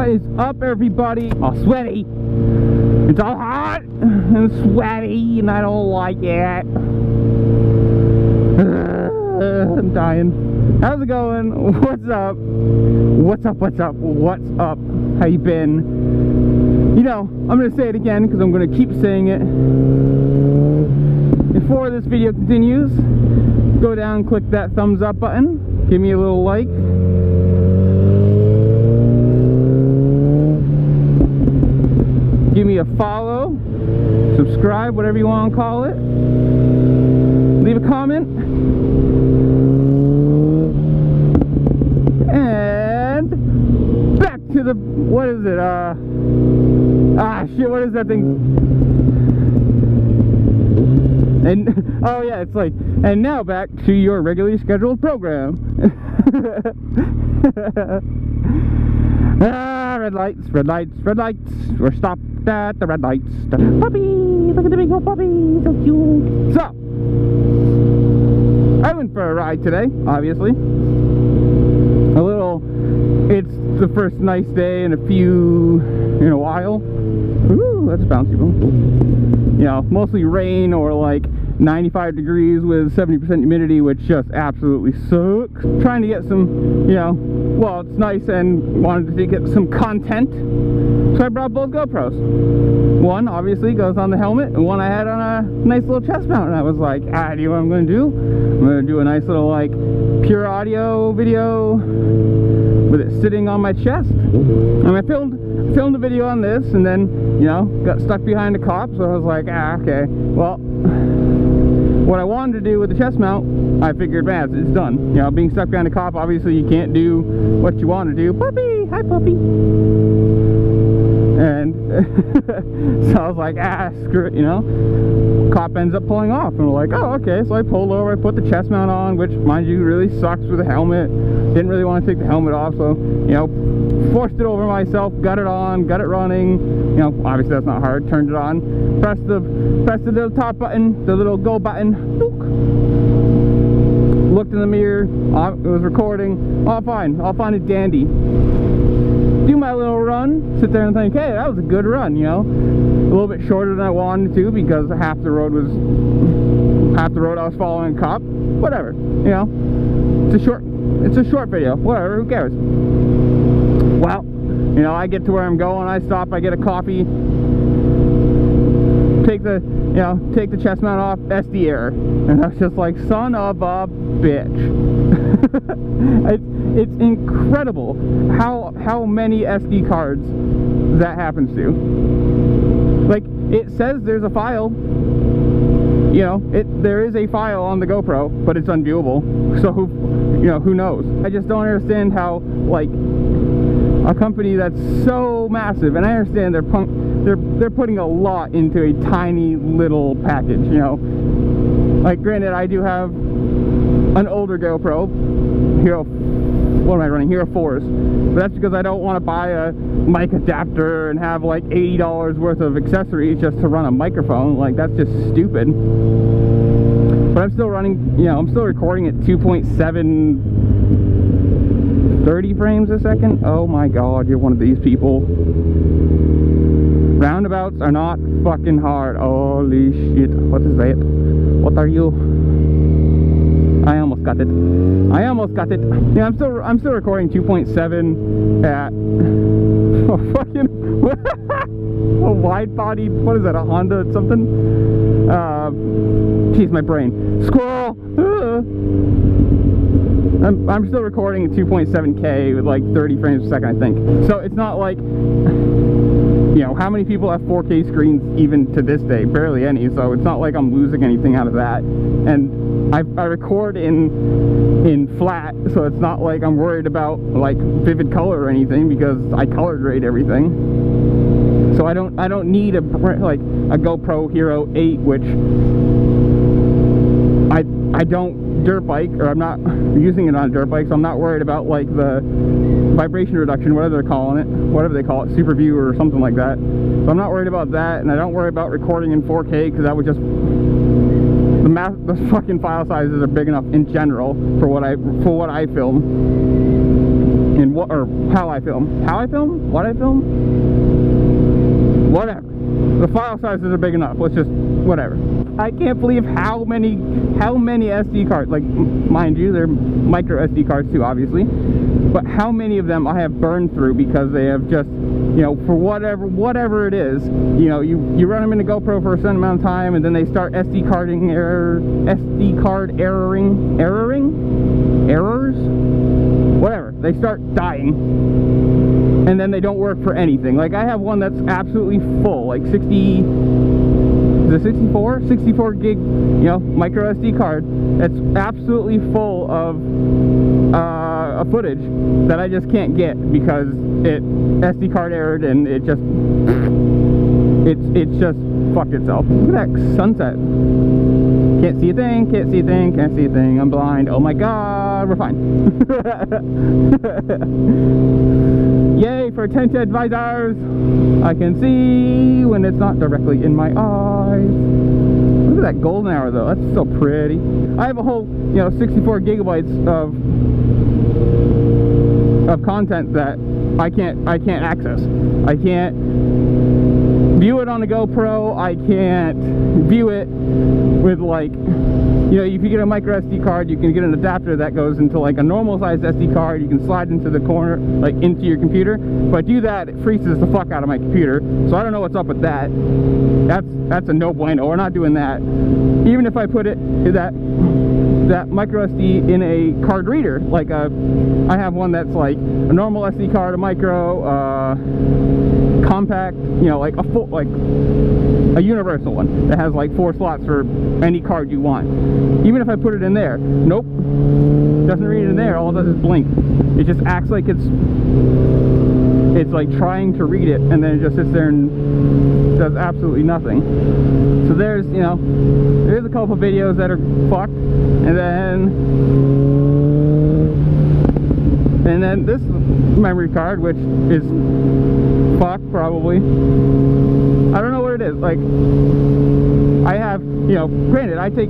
What is up, everybody? All sweaty. It's all hot and sweaty, and I don't like it. I'm dying. How's it going? What's up? What's up? What's up? What's up? How you been? You know, I'm gonna say it again because I'm gonna keep saying it. Before this video continues, go down, click that thumbs up button, give me a little like. Give me a follow, subscribe, whatever you want to call it. Leave a comment. And back to the, what is it? Shit, what is that thing? And, oh yeah, it's like, and now back to your regularly scheduled program. Red lights, red lights, red lights. We're stopped at the red lights. Puppy, look at the big old puppy, so cute. So, I went for a ride today, obviously. It's the first nice day in a while. Ooh, that's bouncy. You know, mostly rain or like 95 degrees with 70% humidity, which just absolutely sucks. Trying to get some, you know, well, it's nice and wanted to get some content, so I brought both GoPros. One obviously goes on the helmet, and one I had on a nice little chest mount, and I was like, do you know what I'm going to do? I'm going to do a nice little like pure audio video with it sitting on my chest. And I filmed a video on this, and then, you know, got stuck behind a cop, so I was like, okay, well, what I wanted to do with the chest mount, I figured, man, it's done. You know, being stuck behind a cop, obviously you can't do what you want to do. Puppy! Hi, puppy! And so I was like, screw it, you know. Cop ends up pulling off, and we're like, oh, okay. So I pulled over, I put the chest mount on, which, mind you, really sucks with a helmet. Didn't really want to take the helmet off, so, you know, forced it over myself, got it on, got it running. You know, obviously that's not hard. Turned it on, pressed the little top button, the little go button. Looked in the mirror, it was recording. All fine and dandy. Do my little run, sit there and think, hey, that was a good run, you know. A little bit shorter than I wanted to because half the road I was following a cop. Whatever, you know. It's a short video. Whatever, who cares? Well, you know, I get to where I'm going, I stop, I get a coffee, take the chest mount off, SD error. And I was just like, son of a bitch. It's incredible how many SD cards that happens to. Like, it says there's a file, you know, there is a file on the GoPro, but it's unviewable. So who knows? I just don't understand how, like, a company that's so massive, and I understand they're putting a lot into a tiny little package, you know. Like, granted, I do have an older GoPro, what am I running? Hero 4s. But that's because I don't want to buy a mic adapter and have like $80 worth of accessories just to run a microphone. Like, that's just stupid. But I'm still running, you know, I'm still recording at 2.7 30 frames a second. Oh my god, you're one of these people. Roundabouts are not fucking hard. Holy shit. What is that? What are you? I almost got it. I almost got it. Yeah, I'm still recording 2.7 at a wide body. What is that? A Honda something? Jeez, my brain. Squirrel. I'm still recording at 2.7K with like 30 frames per second, I think. So it's not like, you know, how many people have 4K screens even to this day? Barely any. So it's not like I'm losing anything out of that. And I record in flat, so it's not like I'm worried about like vivid color or anything because I color grade everything. So I don't need a GoPro Hero 8, which I don't dirt bike, or I'm not using it on a dirt bike, so I'm not worried about like the vibration reduction, whatever they call it, Super View or something like that. So I'm not worried about that, and I don't worry about recording in 4K because that would just, the fucking file sizes are big enough in general for what I film. in what, or how I film. How I film? What I film? Whatever. The file sizes are big enough. Let's just, whatever. I can't believe how many SD cards, like, mind you, they're micro SD cards too, obviously, but how many of them I have burned through because they have just, you know, for whatever it is, you know, you run them in a GoPro for a certain amount of time, and then they start SD card errors, whatever, they start dying, and then they don't work for anything. Like, I have one that's absolutely full, like 64 gig, you know, micro SD card that's absolutely full of footage that I just can't get because it SD card errored, and it just fucked itself. Look at that sunset. Can't see a thing, can't see a thing, can't see a thing. I'm blind. Oh my god, we're fine. Yay for tinted visors. I can see when it's not directly in my eyes. Look at that golden hour though. That's so pretty. I have a whole, you know, 64 gigabytes of content that I can't access. I can't view it on a GoPro. I can't view it with, like, you know, if you get a micro SD card, you can get an adapter that goes into like a normal sized SD card. You can slide into the corner, like into your computer. If I do that, it freezes the fuck out of my computer. So I don't know what's up with that. That's a no bueno. We're not doing that. Even if I put it that micro SD in a card reader, like I have one that's like a normal SD card, a micro, compact, you know, like a full, like a universal one that has like 4 slots for any card you want. Even if I put it in there, nope, doesn't read it in there. All it does is blink. It just acts like it's like trying to read it, and then it just sits there and does absolutely nothing. So there's, you know, there's a couple videos that are fucked, and then this memory card, which is fucked probably. I don't know what it is. Like, I have, you know, granted, I take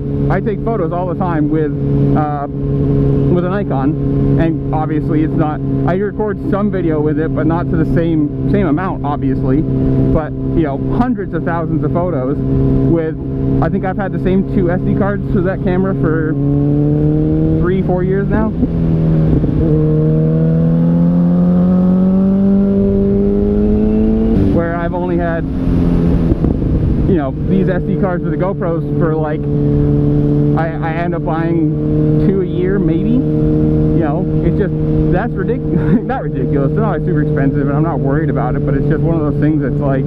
photos all the time with an Nikon, and obviously it's not, I record some video with it, but not to the same amount, obviously. But, you know, hundreds of thousands of photos with, I think I've had the same 2 SD cards for that camera for 3-4 years now. Where I've only had, you know, these SD cards for the GoPros for like, I end up buying 2 a year, maybe. You know, it's just, that's ridiculous. Not ridiculous, they're not super expensive, and I'm not worried about it, but it's just one of those things that's like,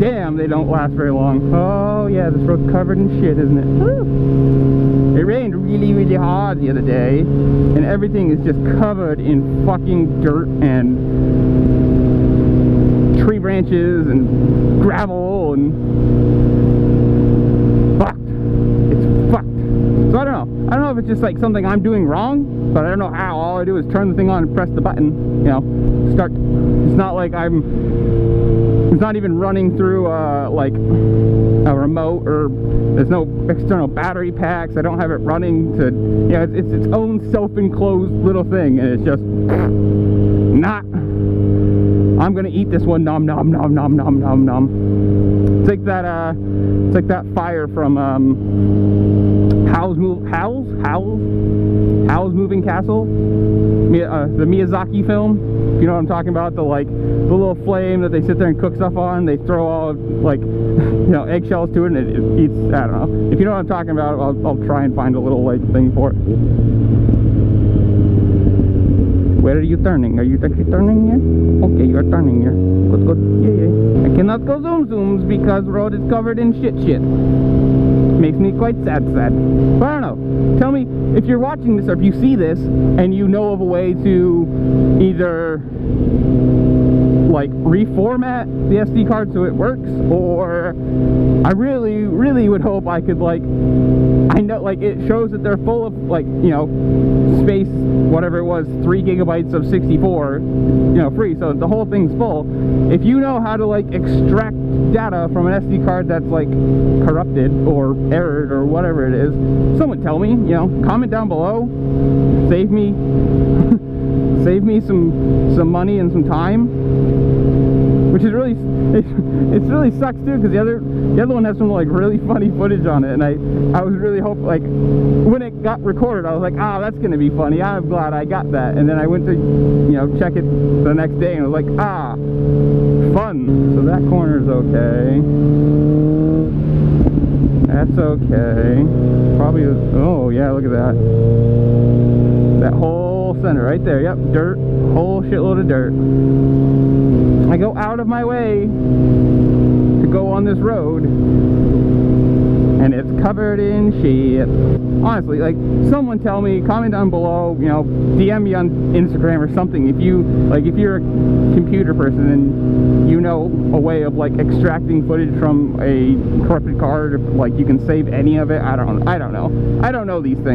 damn, they don't last very long. Oh yeah, this road's covered in shit, isn't it? Woo! It rained really, really hard the other day, and everything is just covered in fucking dirt and tree branches and gravel and fucked. It's fucked. So I don't know. I don't know if it's just like something I'm doing wrong, but I don't know how. All I do is turn the thing on and press the button, you know, start. It's not like it's not even running through like a remote, or there's no external battery packs. I don't have it running to, you know, it's its own self-enclosed little thing, and it's just not. I'm gonna eat this one, nom nom nom nom nom nom nom. It's like that fire from Howl's Moving Castle, the Miyazaki film. You know what I'm talking about? The little flame that they sit there and cook stuff on. They throw all, like, you know, eggshells to it, and it eats. I don't know. If you know what I'm talking about, I'll try and find a little, like, thing for it. Where are you turning? Are you actually turning here? Okay, you're turning here. Good, good. Yeah. I cannot go zooms because road is covered in shit. Makes me quite sad. But I don't know. Tell me if you're watching this, or if you see this and you know of a way to either like reformat the SD card so it works, or I really, really would hope I could, like, I know, like, it shows that they're full of, like, you know, space, whatever it was, 3 gigabytes of 64, you know, free, so the whole thing's full. If you know how to, like, extract data from an SD card that's, like, corrupted or errored or whatever it is, someone tell me, you know, comment down below, save me save me some money and some time, which is really, it really sucks too, because the other one has some like really funny footage on it, and I was really hoping, like, when it got recorded, I was like, ah, that's gonna be funny, I'm glad I got that. And then I went to, you know, check it the next day, and I was like, ah, fun. So that corner's okay. That's okay. Probably, oh yeah, look at that. That whole center right there, yep, dirt, whole shitload of dirt. I go out of my way to go on this road, and it's covered in shit. Honestly, like, someone tell me, comment down below, you know, DM me on Instagram or something if you, like, if you're a computer person and you know a way of like extracting footage from a corrupted card, like you can save any of it. I don't know these things.